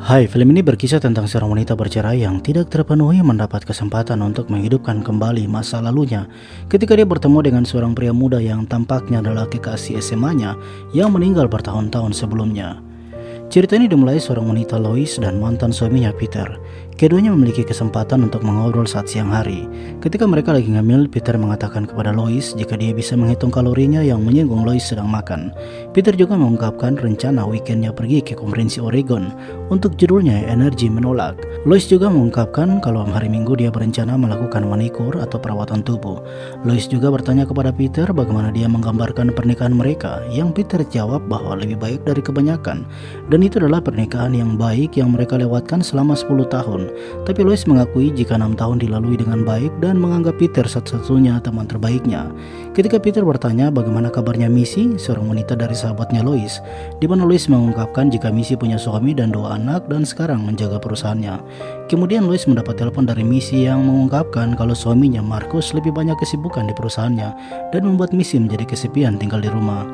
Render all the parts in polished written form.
Hai, film ini berkisah tentang seorang wanita bercerai yang tidak terpenuhi mendapat kesempatan untuk menghidupkan kembali masa lalunya ketika dia bertemu dengan seorang pria muda yang tampaknya adalah kekasih SMA-nya yang meninggal bertahun-tahun sebelumnya. Cerita ini dimulai seorang wanita Lois dan mantan suaminya Peter. Keduanya memiliki kesempatan untuk mengobrol saat siang hari. Ketika mereka lagi ngemil, Peter mengatakan kepada Lois jika dia bisa menghitung kalorinya yang menyinggung Lois sedang makan. Peter juga mengungkapkan rencana weekendnya pergi ke konferensi Oregon untuk judulnya Energi Menolak. Lois juga mengungkapkan kalau hari Minggu dia berencana melakukan manikur atau perawatan tubuh. Lois juga bertanya kepada Peter bagaimana dia menggambarkan pernikahan mereka, yang Peter jawab bahwa lebih baik dari kebanyakan. Dan itu adalah pernikahan yang baik yang mereka lewatkan selama 10 tahun. Tapi Lois mengakui jika 6 tahun dilalui dengan baik dan menganggap Peter satu-satunya teman terbaiknya. Ketika Peter bertanya bagaimana kabarnya Missy, seorang wanita dari sahabatnya Lois, di mana Lois mengungkapkan jika Missy punya suami dan 2 anak dan sekarang menjaga perusahaannya. Kemudian Lois mendapat telepon dari Missy yang mengungkapkan kalau suaminya Marcus lebih banyak kesibukan di perusahaannya dan membuat Missy menjadi kesepian tinggal di rumah.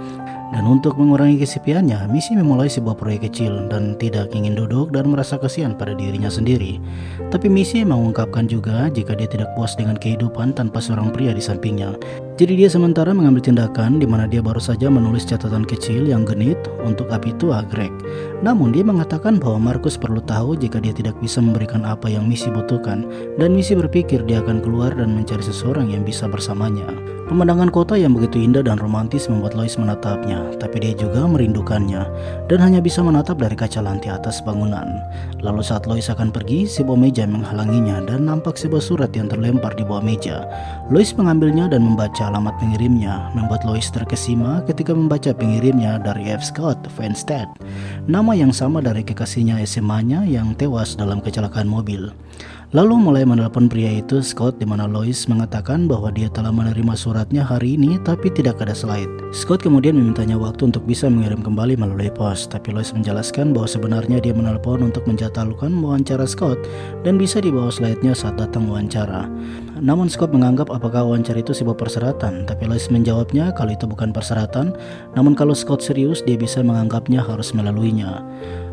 Dan untuk mengurangi kesepiannya, Missy memulai sebuah proyek kecil dan tidak ingin duduk dan merasa kasihan pada dirinya sendiri. Tapi Missy mengungkapkan juga jika dia tidak puas dengan kehidupan tanpa seorang pria di sampingnya. Jadi dia sementara mengambil tindakan di mana dia baru saja menulis catatan kecil yang genit untuk api tua Greg. Namun dia mengatakan bahwa Marcus perlu tahu jika dia tidak bisa memberikan apa yang Missy butuhkan, dan Missy berpikir dia akan keluar dan mencari seseorang yang bisa bersamanya. Pemandangan kota yang begitu indah dan romantis membuat Lois menatapnya, tapi dia juga merindukannya dan hanya bisa menatap dari kaca lantai atas bangunan. Lalu saat Lois akan pergi, sebuah meja menghalanginya dan nampak sebuah surat yang terlempar di bawah meja. Lois mengambilnya dan membaca alamat pengirimnya, membuat Lois terkesima ketika membaca pengirimnya dari F. Scott Fenstead, nama yang sama dari kekasihnya SMA-nya yang tewas dalam kecelakaan mobil. Lalu mulai menelpon pria itu Scott, di mana Lois mengatakan bahwa dia telah menerima suratnya hari ini tapi tidak ada slide. Scott kemudian memintanya waktu untuk bisa mengirim kembali melalui pos, tapi Lois menjelaskan bahwa sebenarnya dia menelpon untuk menjadwalkan wawancara Scott dan bisa dibawa slide-nya saat datang wawancara. Namun Scott menganggap apakah wawancara itu sebuah persyaratan, tapi Lois menjawabnya kalau itu bukan persyaratan, namun kalau Scott serius dia bisa menganggapnya harus melaluinya.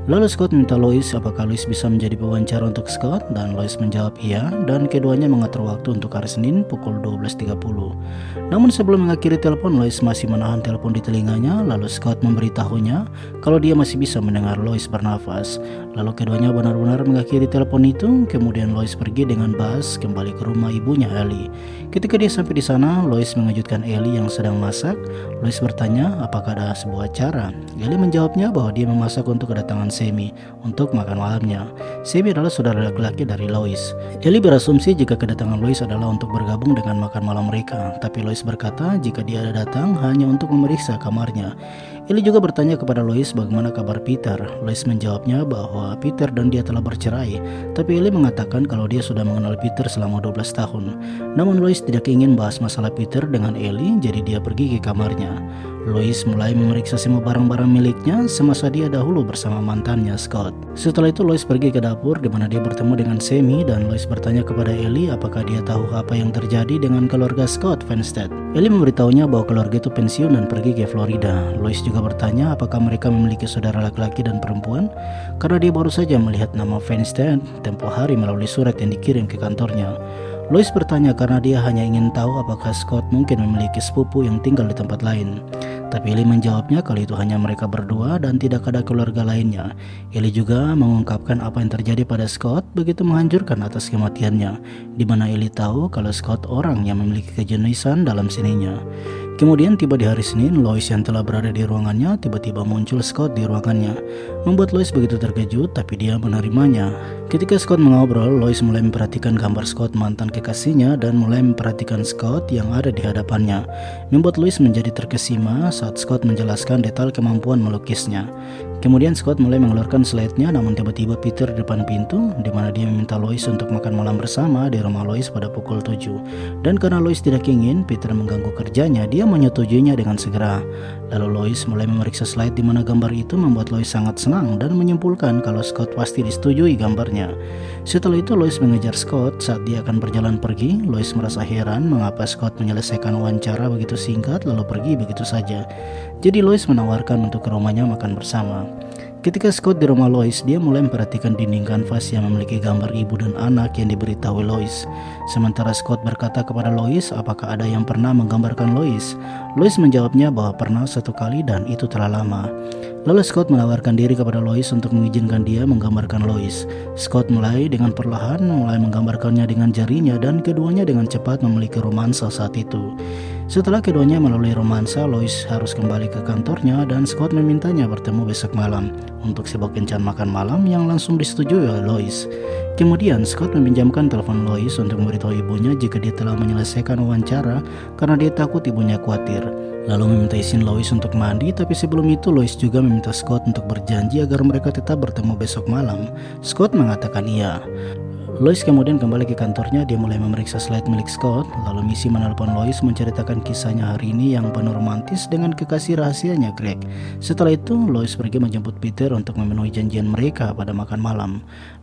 Lalu Scott minta Lois apakah Lois bisa menjadi pewawancara untuk Scott, dan Lois menjawab iya, dan keduanya mengatur waktu untuk hari Senin pukul 12.30. Namun sebelum mengakhiri telepon, Lois masih menahan telepon di telinganya, lalu Scott memberitahunya kalau dia masih bisa mendengar Lois bernafas. Lalu keduanya benar-benar mengakhiri telepon itu, kemudian Lois pergi dengan bus kembali ke rumah ibunya Ellie. Ketika dia sampai di sana, Lois mengejutkan Ellie yang sedang masak. Lois bertanya apakah ada sebuah acara. Ellie menjawabnya bahwa dia memasak untuk kedatangan Sammy untuk makan malamnya. Sammy adalah saudara laki-laki dari Lois. Ellie berasumsi jika kedatangan Lois adalah untuk bergabung dengan makan malam mereka, tapi Lois berkata jika dia datang hanya untuk memeriksa kamarnya. Ellie juga bertanya kepada Lois bagaimana kabar Peter. Lois menjawabnya bahwa Peter dan dia telah bercerai, tapi Ellie mengatakan kalau dia sudah mengenal Peter selama 12 tahun. Namun Lois tidak ingin bahas masalah Peter dengan Ellie, jadi dia pergi ke kamarnya. Lois mulai memeriksa semua barang-barang miliknya semasa dia dahulu bersama mantannya Scott. Setelah itu Lois pergi ke dapur di mana dia bertemu dengan Sammy, dan Lois bertanya kepada Ellie apakah dia tahu apa yang terjadi dengan keluarga Scott Fenstead. Ellie memberitahunya bahwa keluarga itu pensiun dan pergi ke Florida. Lois juga bertanya apakah mereka memiliki saudara laki-laki dan perempuan, karena dia baru saja melihat nama Fenstead tempo hari melalui surat yang dikirim ke kantornya. Lois bertanya karena dia hanya ingin tahu apakah Scott mungkin memiliki sepupu yang tinggal di tempat lain. Tapi Ellie menjawabnya kalau itu hanya mereka berdua dan tidak ada keluarga lainnya. Ellie juga mengungkapkan apa yang terjadi pada Scott begitu menghancurkan atas kematiannya, di mana Ellie tahu kalau Scott orang yang memiliki kejeniusan dalam seninya. Kemudian tiba di hari Senin, Lois yang telah berada di ruangannya tiba-tiba muncul Scott di ruangannya, membuat Lois begitu terkejut, tapi dia menerimanya. Ketika Scott mengobrol, Lois mulai memperhatikan gambar Scott mantan kekasihnya dan mulai memperhatikan Scott yang ada di hadapannya, membuat Lois menjadi terkesima saat Scott menjelaskan detail kemampuan melukisnya. Kemudian Scott mulai mengeluarkan slide-nya, namun tiba-tiba Peter di depan pintu, di mana dia meminta Lois untuk makan malam bersama di rumah Lois pada pukul 7. Dan karena Lois tidak ingin Peter mengganggu kerjanya, dia menyetujuinya dengan segera. Lalu Lois mulai memeriksa slide di mana gambar itu membuat Lois sangat senang dan menyimpulkan kalau Scott pasti disetujui gambarnya. Setelah itu Lois mengejar Scott saat dia akan berjalan pergi. Lois merasa heran mengapa Scott menyelesaikan wawancara begitu singkat lalu pergi begitu saja. Jadi Lois menawarkan untuk ke rumahnya makan bersama. Ketika Scott di rumah Lois, dia mulai memperhatikan dinding kanvas yang memiliki gambar ibu dan anak yang diberitahu Lois. Sementara Scott berkata kepada Lois apakah ada yang pernah menggambarkan Lois. Lois menjawabnya bahwa pernah satu kali dan itu telah lama. Lalu Scott menawarkan diri kepada Lois untuk mengizinkan dia menggambarkan Lois. Scott mulai dengan perlahan menggambarkannya dengan jarinya dan keduanya dengan cepat memiliki romansa saat itu. Setelah keduanya melalui romansa, Lois harus kembali ke kantornya dan Scott memintanya bertemu besok malam untuk sebuah kencan makan malam yang langsung disetujui oleh Lois. Kemudian Scott meminjamkan telepon Lois untuk memberitahu ibunya jika dia telah menyelesaikan wawancara karena dia takut ibunya khawatir. Lalu meminta izin Lois untuk mandi, tapi sebelum itu Lois juga meminta Scott untuk berjanji agar mereka tetap bertemu besok malam. Scott mengatakan iya. Lois kemudian kembali ke kantornya. Dia mulai memeriksa slide milik Scott. Lalu Missy menelpon Lois menceritakan kisahnya hari ini yang penuh romantis dengan kekasih rahasianya Greg. Setelah itu Lois pergi menjemput Peter untuk memenuhi janjian mereka pada makan malam.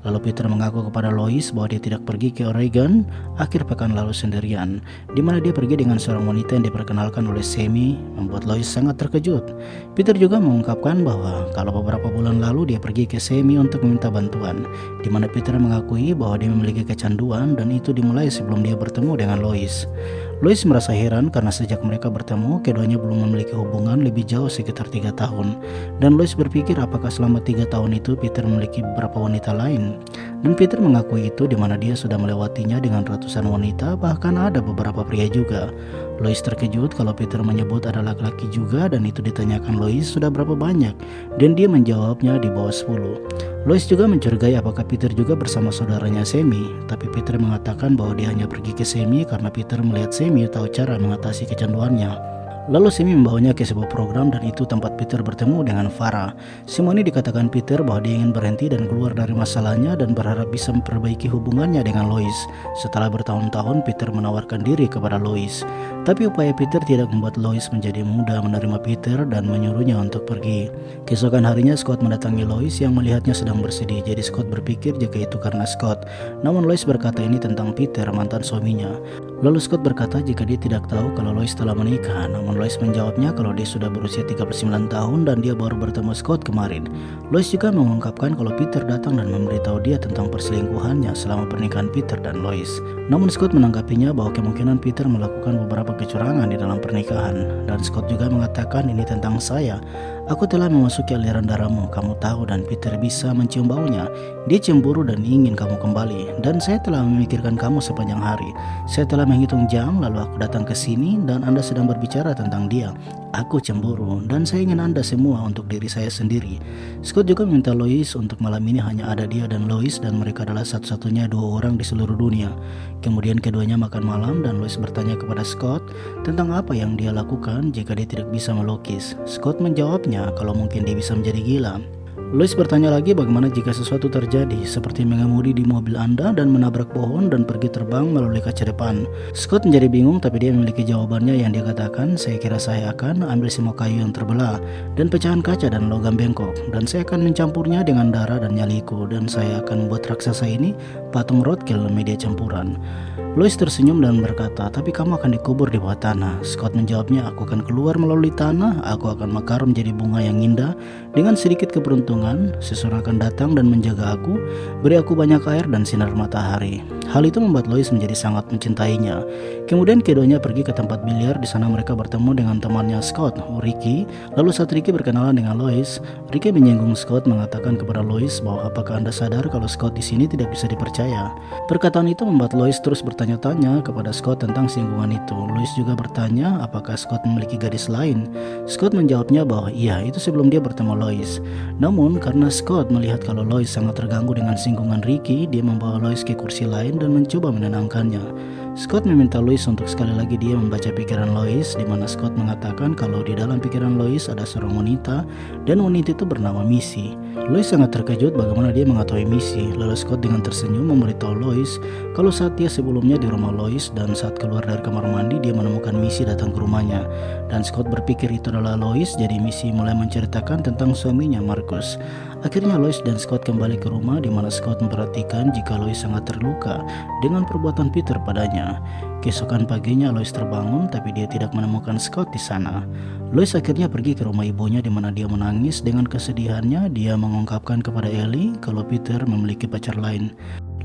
Lalu Peter mengaku kepada Lois bahwa dia tidak pergi ke Oregon akhir pekan lalu sendirian, di mana dia pergi dengan seorang wanita yang diperkenalkan oleh Sammy, membuat Lois sangat terkejut. Peter juga mengungkapkan bahwa kalau beberapa bulan lalu dia pergi ke Sammy untuk meminta bantuan, di mana Peter mengakui bahwa dia memiliki kecanduan dan itu dimulai sebelum dia bertemu dengan Lois. Lois merasa heran karena sejak mereka bertemu, keduanya belum memiliki hubungan lebih jauh sekitar 3 tahun. Dan Lois berpikir apakah selama 3 tahun itu Peter memiliki beberapa wanita lain. Dan Peter mengakui itu di mana dia sudah melewatinya dengan ratusan wanita, bahkan ada beberapa pria juga. Lois terkejut kalau Peter menyebut ada laki-laki juga dan itu ditanyakan Lois sudah berapa banyak dan dia menjawabnya di bawah 10. Lois juga mencurigai apakah Peter juga bersama saudaranya Sammy, tapi Peter mengatakan bahwa dia hanya pergi ke Sammy karena Peter melihat Sammy tahu cara mengatasi kecanduannya. Lalu Sammy membawanya ke sebuah program dan itu tempat Peter bertemu dengan Farah. Semua ini dikatakan Peter bahwa dia ingin berhenti dan keluar dari masalahnya dan berharap bisa memperbaiki hubungannya dengan Lois. Setelah bertahun-tahun Peter menawarkan diri kepada Lois. Tapi upaya Peter tidak membuat Lois menjadi mudah menerima Peter dan menyuruhnya untuk pergi. Keesokan harinya Scott mendatangi Lois yang melihatnya sedang bersedih. Jadi Scott berpikir jika itu karena Scott. Namun Lois berkata ini tentang Peter, mantan suaminya. Lalu Scott berkata jika dia tidak tahu kalau Lois telah menikah. Namun Lois menjawabnya kalau dia sudah berusia 39 tahun dan dia baru bertemu Scott kemarin. Lois juga mengungkapkan kalau Peter datang dan memberitahu dia tentang perselingkuhannya selama pernikahan Peter dan Lois. Namun Scott menanggapinya bahwa kemungkinan Peter melakukan beberapa kecurangan di dalam pernikahan. Dan Scott juga mengatakan ini tentang saya. Aku telah memasuki aliran darahmu, kamu tahu, dan Peter bisa mencium baunya. Dia cemburu dan ingin kamu kembali. Dan saya telah memikirkan kamu sepanjang hari. Saya telah menghitung jam, lalu aku datang ke sini dan Anda sedang berbicara tentang dia. Aku cemburu dan saya ingin Anda semua untuk diri saya sendiri. Scott juga meminta Lois untuk malam ini hanya ada dia dan Lois dan mereka adalah satu-satunya 2 orang di seluruh dunia. Kemudian keduanya makan malam dan Lois bertanya kepada Scott tentang apa yang dia lakukan jika dia tidak bisa melukis. Scott menjawabnya kalau mungkin dia bisa menjadi gila. Lois bertanya lagi bagaimana jika sesuatu terjadi seperti mengemudi di mobil Anda dan menabrak pohon dan pergi terbang melalui kaca depan. Scott menjadi bingung tapi dia memiliki jawabannya yang dia katakan, saya kira saya akan ambil semua kayu yang terbelah dan pecahan kaca dan logam bengkok dan saya akan mencampurnya dengan darah dan nyaliku dan saya akan membuat raksasa ini patung roadkill media campuran. Lois tersenyum dan berkata, tapi kamu akan dikubur di bawah tanah. Scott menjawabnya, aku akan keluar melalui tanah, aku akan mekar menjadi bunga yang indah. Dengan sedikit keberuntungan, seseorang akan datang dan menjaga aku, beri aku banyak air dan sinar matahari. Hal itu membuat Lois menjadi sangat mencintainya. Kemudian keduanya pergi ke tempat biliar. Di sana mereka bertemu dengan temannya Scott, Ricky. Lalu saat Ricky berkenalan dengan Lois, Ricky menyinggung Scott mengatakan kepada Lois bahwa apakah Anda sadar kalau Scott di sini tidak bisa dipercaya. Perkataan itu membuat Lois terus bertanya-tanya kepada Scott tentang singgungan itu. Lois juga bertanya apakah Scott memiliki gadis lain. Scott menjawabnya bahwa iya, itu sebelum dia bertemu Lois. Namun karena Scott melihat kalau Lois sangat terganggu dengan singgungan Ricky, dia membawa Lois ke kursi lain dan mencoba menenangkannya. Scott meminta Lois untuk sekali lagi dia membaca pikiran Lois, di mana Scott mengatakan kalau di dalam pikiran Lois ada seorang wanita dan wanita itu bernama Missy. Lois sangat terkejut bagaimana dia mengetahui Missy. Lalu Scott dengan tersenyum memberitahu Lois kalau saat dia sebelumnya di rumah Lois dan saat keluar dari kamar mandi dia menemukan Missy datang ke rumahnya. Dan Scott berpikir itu adalah Lois, jadi Missy mulai menceritakan tentang suaminya Marcus. Akhirnya Lois dan Scott kembali ke rumah di mana Scott memperhatikan jika Lois sangat terluka dengan perbuatan Peter padanya. Keesokan paginya Lois terbangun tapi dia tidak menemukan Scott di sana. Lois akhirnya pergi ke rumah ibunya di mana dia menangis. Dengan kesedihannya dia mengungkapkan kepada Ellie kalau Peter memiliki pacar lain.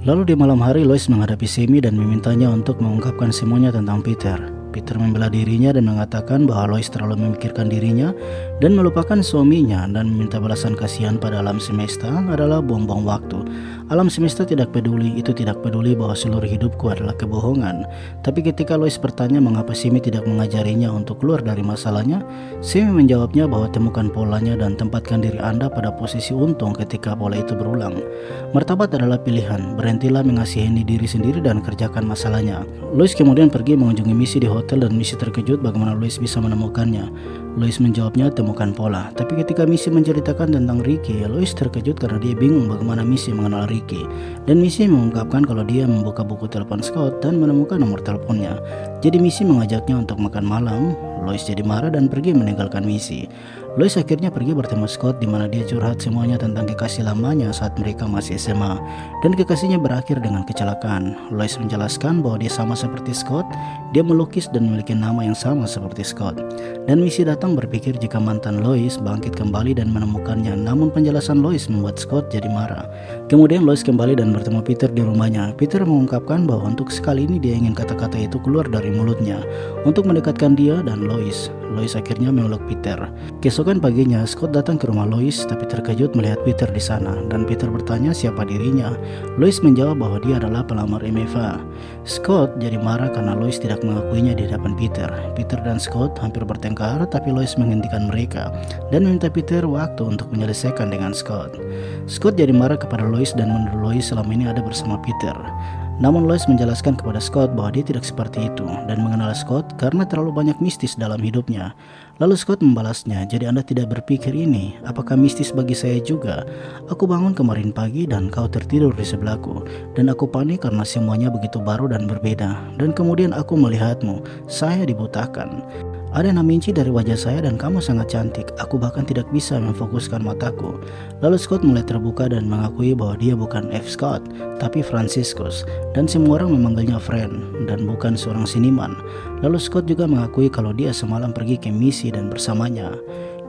Lalu di malam hari Lois menghadapi Sammy dan memintanya untuk mengungkapkan semuanya tentang Peter. Peter membela dirinya dan mengatakan bahwa Lois terlalu memikirkan dirinya dan melupakan suaminya dan meminta balasan kasihan pada alam semesta adalah buang-buang waktu. Alam semesta tidak peduli, itu tidak peduli bahwa seluruh hidupku adalah kebohongan. Tapi ketika Lois bertanya mengapa Sammy tidak mengajarinya untuk keluar dari masalahnya, Sammy menjawabnya bahwa temukan polanya dan tempatkan diri Anda pada posisi untung ketika pola itu berulang. Martabat adalah pilihan, berhentilah mengasihani diri sendiri dan kerjakan masalahnya. Lois kemudian pergi mengunjungi Missy di hotel dan Missy terkejut bagaimana Lois bisa menemukannya. Lois menjawabnya temukan pola. Tapi ketika Missy menceritakan tentang Ricky, Lois terkejut karena dia bingung bagaimana Missy mengenal Ricky. Dan Missy mengungkapkan kalau dia membuka buku telepon Scott dan menemukan nomor teleponnya. Jadi Missy mengajaknya untuk makan malam. Lois jadi marah dan pergi meninggalkan Missy. Lois akhirnya pergi bertemu Scott di mana dia curhat semuanya tentang kekasih lamanya saat mereka masih SMA dan kekasihnya berakhir dengan kecelakaan. Lois menjelaskan bahwa dia sama seperti Scott, dia melukis dan memiliki nama yang sama seperti Scott. Dan Missy datang berpikir jika mantan Lois bangkit kembali dan menemukannya, namun penjelasan Lois membuat Scott jadi marah. Kemudian Lois kembali dan bertemu Peter di rumahnya. Peter mengungkapkan bahwa untuk sekali ini dia ingin kata-kata itu keluar dari mulutnya untuk mendekatkan dia dan Lois. Lois akhirnya memeluk Peter. Keesokan paginya, Scott datang ke rumah Lois tapi terkejut melihat Peter di sana dan Peter bertanya siapa dirinya. Lois menjawab bahwa dia adalah pelamar MFA. Scott jadi marah karena Lois tidak mengakuinya di hadapan Peter. Peter dan Scott hampir bertengkar tapi Lois menghentikan mereka dan meminta Peter waktu untuk menyelesaikan dengan Scott. Scott jadi marah kepada Lois dan menuduh Lois selama ini ada bersama Peter. Namun Lois menjelaskan kepada Scott bahwa dia tidak seperti itu dan mengenal Scott karena terlalu banyak mistis dalam hidupnya. Lalu Scott membalasnya, jadi Anda tidak berpikir ini, apakah mistis bagi saya juga? Aku bangun kemarin pagi dan kau tertidur di sebelahku, dan aku panik karena semuanya begitu baru dan berbeda. Dan kemudian aku melihatmu, saya dibutakan. Ada naminci dari wajah saya dan kamu sangat cantik. Aku bahkan tidak bisa memfokuskan mataku. Lalu Scott mulai terbuka dan mengakui bahwa dia bukan F. Scott, tapi Franciscus. Dan semua orang memanggilnya friend dan bukan seorang seniman. Lalu Scott juga mengakui kalau dia semalam pergi ke Missy dan bersamanya.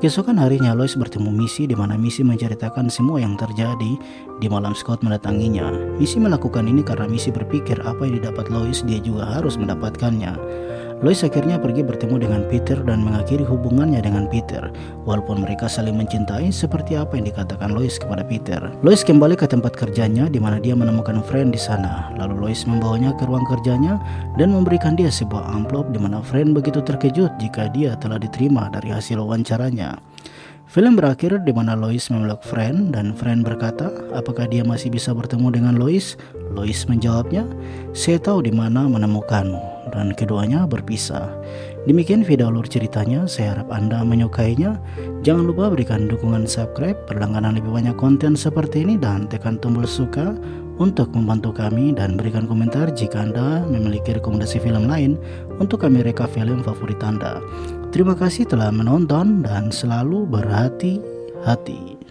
Keesokan harinya Lois bertemu Missy di mana Missy menceritakan semua yang terjadi di malam Scott mendatanginya. Missy melakukan ini karena Missy berpikir apa yang didapat Lois dia juga harus mendapatkannya. Lois akhirnya pergi bertemu dengan Peter dan mengakhiri hubungannya dengan Peter. Walaupun mereka saling mencintai seperti apa yang dikatakan Lois kepada Peter. Lois kembali ke tempat kerjanya di mana dia menemukan Friend di sana. Lalu Lois membawanya ke ruang kerjanya dan memberikan dia sebuah amplop di mana Friend begitu terkejut jika dia telah diterima dari hasil wawancaranya. Film berakhir di mana Lois memeluk Friend dan Friend berkata, apakah dia masih bisa bertemu dengan Lois? Lois menjawabnya, saya tahu di mana menemukanmu. Dan keduanya berpisah. Demikian video alur ceritanya, saya harap Anda menyukainya. Jangan lupa berikan dukungan subscribe, berlangganan lebih banyak konten seperti ini dan tekan tombol suka untuk membantu kami dan berikan komentar jika Anda memiliki rekomendasi film lain untuk kami reka film favorit Anda. Terima kasih telah menonton dan selalu berhati-hati.